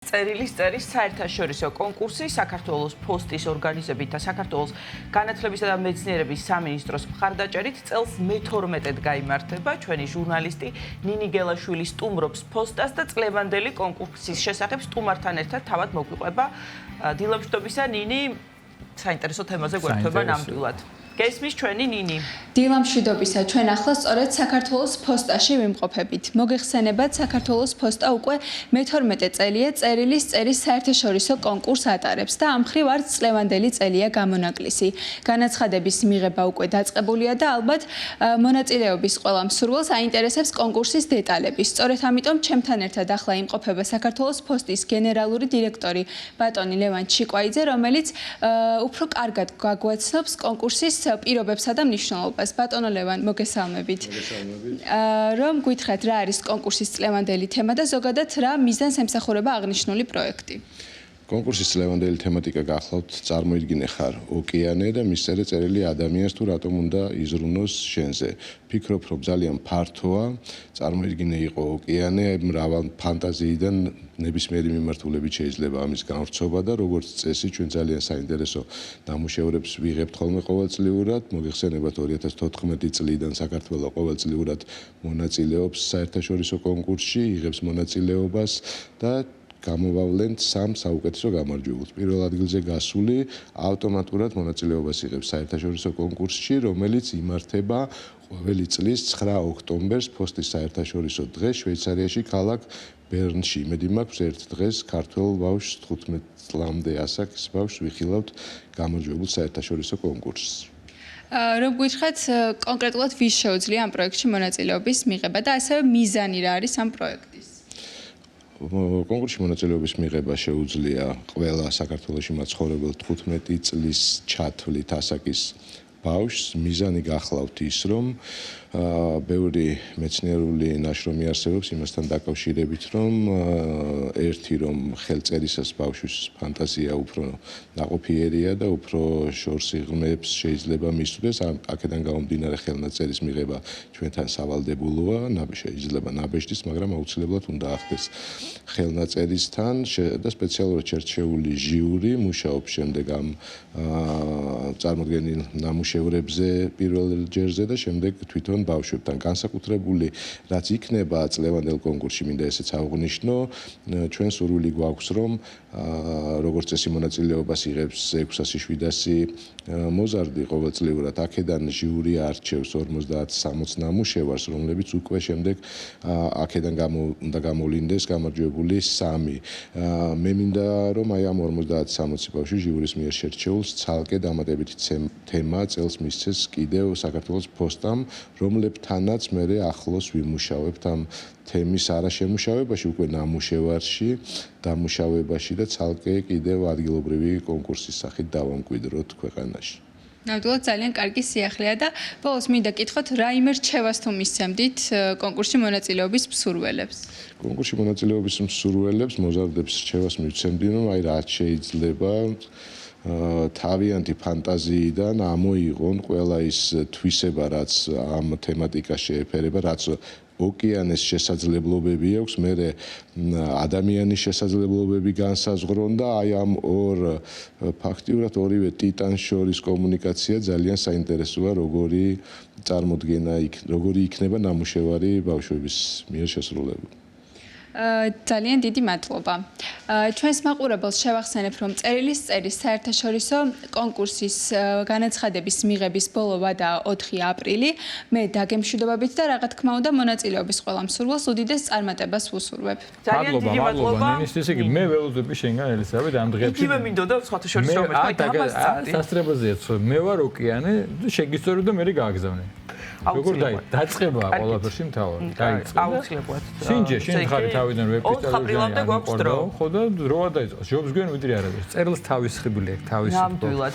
წერილის წერის საერთაშორისო კონკურსი საქართველოს ფოსტის ორგანიზებით და საქართველოს განათლებისა და მეცნიერების სამინისტროს მხარდაჭერით წელს მე-12-ად გაიმართება. ჩვენი ჟურნალისტი ნინი გელაშვილი სტუმრობს ფოსტას და წლევანდელი კონკურსის შესახებ სტუმართან ერთად თავად მოგვიყვება. დილამშვიდობისა ნინი, საინტერესო თემაზე გვერდება ნამდვილად. გესმის ჩვენი ნინი. დილამშვიდობისა, ჩვენ ახლა სწორედ საქართველოს ფოსტაში ვიმყოფებით. მოგეხსენებათ, საქართველოს ფოსტა უკვე მე-12 წელია წერილის წერის საერთაშორისო კონკურსს ატარებს და ამ მხრივ არც წლევანდელი წელია გამონაკლისი. განაცხადების მიღება უკვე დაწყებულია და ალბათ მონაწილეობის ყველა მსურველს აინტერესებს კონკურსის დეტალები. სწორედ ამიტომ ჩემთან ერთად ახლა იმყოფება საქართველოს ფოსტის გენერალური დირექტორი ბატონი ლევან ჩიკვაიძე, რომელიც უფრო კარგად გაგვაცნობს კონკურსის პირობებსა და მნიშვნელობას. ბატონო ლევან, მოგესალმებით. რომ გითხრათ, რა არის კონკურსის წლევანდელი თემა და ზოგადად რა მიზანს ემსახურება აღნიშნული პროექტი? კონკურსის წლევანდელი თემატიკა გახლავთ წარმოიდგინე ხარ ოკეანე და მისწერე წერილი ადამიანს თუ რატომ უნდა იზრუნოს შენზე. ფიქრობ, რომ ძალიან ფართოა, წარმოიდგინე იყო ოკეანე, მრავალ ფანტაზიიდან ნებისმიერი მიმართულებით შეიძლება ამის განვრცობა და როგორც წესი ჩვენ ძალიან საინტერესო ნამუშევრებს ვიღებთ ხოლმე ყოველწლიურად. მოგეხსენებათ 2014 წლიდან საქართველო ყოველწლიურად მონაწილეობს საერთაშორისო კონკურსში, იღებს მონაწილეობას და გამოვავლენთ 3 საუკეთესო გამარჯვებულს. პირველ ადგილზე გასული ავტომატურად მონაწილეობას იღებს საერთაშორისო კონკურსში, რომელიც იმართება ყოველი წლის 9 ოქტომბერს ფოსტის საერთაშორისო დღეს შვეიცარიაში ქალაქ ბერნში. იმედი მაქვს ერთ დღეს ქართველ ბავშვს 15 წლამდე ასაკის ბავშვს ვიხილავთ გამარჯვებულ საერთაშორისო კონკურსს. რომ გითხრათ, კონკრეტულად ვის შეუძლია ამ პროექტში მონაწილეობის მიღება და ასევე მიზანი რა არის ამ პროექტის? კონკურსში მონაწილეობის მიღება შეუძლია ყველა საქართველოში მაცხოვრებელ 15 წლის ჩათვლით ასაკის ბავშვს. მიზანი გახლავთ ის, რომ ბევრი მეცნიერული ნაშრომი არსებობს იმასთან დაკავშირებით, რომ ერთი რომ ხელწერისას ბავშვის ფანტაზია უფრო ნაყოფიერია და უფრო შორს იღმებს შეიძლება მისცდეს. აქედან გამომდინარე ხელნაწერის მიღება ჩვენთან სავალდებულოა, შეიძლება ნაბეჭდის, მაგრამ აუცილებლად უნდა ახდეს ხელნაწერისთან და სპეციალურად შერჩეული ჟიური მუშაობს შემდეგ ამ წარმოდგენილ ნამუშევრებზე პირველ ჯერზე და შემდეგ თვითონ ბავშვებთან. განსაკუთრებული რაც იქნება წლევანდელ კონკურსში, მინდა ესეც აღვნიშნო, ჩვენ სურვილი გვაქვს, რომ როგორც წესი მონაწილეობას იღებს 600-700 მოზარდი ყოველწლიურად. აქედან ჟიური არჩევს 50-60 ნამუშევარს, რომლებიც უკვე შემდეგ აქედან უნდა გამოვლინდეს გამარჯვებული 3. მე მინდა რომ აი ამ 50-60 ბავშვი ჟიურის მიერ შერჩეულს ცალკე დამატებითი თემა წელს მისცეს კიდევ საქართველოს ფოსტამ, რომლებთანაც მე ახლოს ვიმუშავებთ ამ თემის არაშემუშავებაში, უკვე ნამუშევარში, დამუშავებაში და ცალკე კიდევ ადგილობრივი კონკურსის სახით დავამკვიდროთ ქვეყანაში. ნამდვილად ძალიან კარგი სიახლეა და ბოლოს მინდა გითხოთ, რაიმე რჩევას თუ მისცემდით კონკურსში მონაწილეობის მსურველებს? კონკურსში მონაწილეობის მსურველებს მოზარდებს რჩევას მივცემდი, რომ აი რაც შეიძლება თავიანთი ფანტაზიიდან ამოიღონ ყველა ის თვისება, რაც ამ თემატიკას შეეფერება, რაც ოკეანეს შესაძლებლობები აქვს, მე ადამიანის შესაძლებლობები განსაზღვრონ და აი ამ ფაქტიურად ორივე ტიტანს შორის კომუნიკაცია ძალიან საინტერესოა, როგორი წარმოდგენა როგორი იქნება ნამუშევარი ბავშვების მიერ შესრულებული. ძალიან დიდი მადლობა. ჩვენს მაყურებელს შევახსენებ, რომ წერილის წერის საერთაშორისო კონკურსის განაცხადების მიღების ბოლოა და 4 აპრილი. მე დაგემშვიდობებით და რა თქმა უნდა მონაწილეობის ყველა მსურველს უდიდეს წარმატებას ვუსურვებ. ძალიან დიდი მადლობა. ისე იგი მე ველოდები შენგან ელისაბედ ამ დღეებში. იგივე მინდოდა სხვათა შორის რომ მე სასწრებაზეა, მე ვარ ოკეანე, შეგისწორი და მე გააგზავნე. როგორ დაიწყება ყველაფერში მთავარი. დაიწყება. აუცილებლად. სინჯე, შენ ხარი თავიდან ვეპისტალურიანი აყო და ხო და როა დაიწყო. ჯობს გვენ ვიდრე არ არის. წერილს თავის ხიბლი აქვს, თავის ნამდვილად.